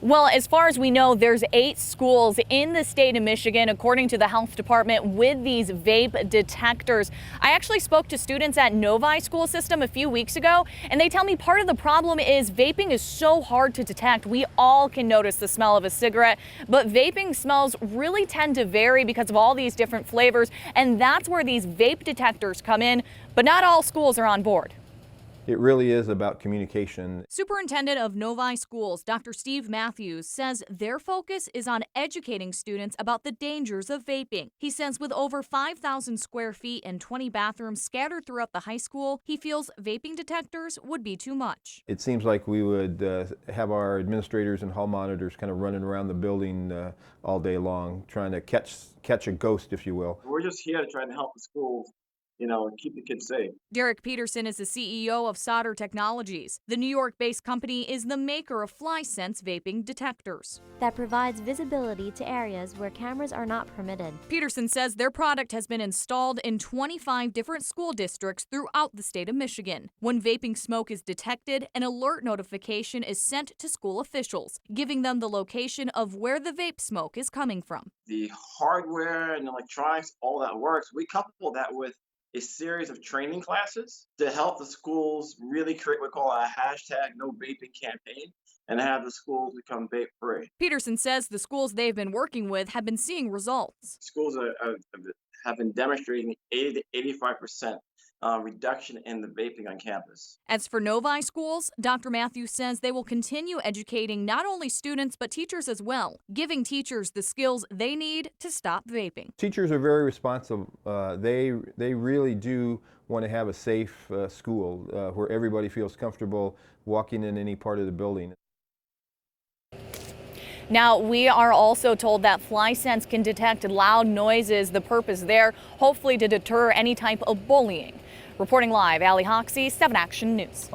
Well, as far as we know, there's 8 schools in the state of Michigan, according to the health department, with these vape detectors. I actually spoke to students at Novi school system a few weeks ago, and they tell me part of the problem is vaping is so hard to detect. We all can notice the smell of a cigarette, but vaping smells really tend to vary because of all these different flavors, and that's where these vape detectors come in, but not all schools are on board. It really is about communication. Superintendent of Novi Schools, Dr. Steve Matthews, says their focus is on educating students about the dangers of vaping. He says with over 5,000 square feet and 20 bathrooms scattered throughout the high school, he feels vaping detectors would be too much. It seems like we would have our administrators and hall monitors kind of running around the building all day long, trying to catch a ghost, if you will. We're just here to try to help the schools, and keep the kids safe. Derek Peterson is the CEO of Soter Technologies. The New York-based company is the maker of FlySense vaping detectors that provides visibility to areas where cameras are not permitted. Peterson says their product has been installed in 25 different school districts throughout the state of Michigan. When vaping smoke is detected, an alert notification is sent to school officials, giving them the location of where the vape smoke is coming from. The hardware and electronics, all that works. We couple that with a series of training classes to help the schools really create what we call a hashtag no vaping campaign and have the schools become vape free. Peterson says the schools they've been working with have been seeing results. Schools have been demonstrating 80 to 85% reduction in the vaping on campus. As for Novi schools, Dr. Matthews says they will continue educating not only students but teachers as well, giving teachers the skills they need to stop vaping. Teachers are very responsive. They really do want to have a safe school where everybody feels comfortable walking in any part of the building. Now, we are also told that FlySense can detect loud noises. The purpose there, hopefully to deter any type of bullying. Reporting live, Allie Hoxie, 7 Action News.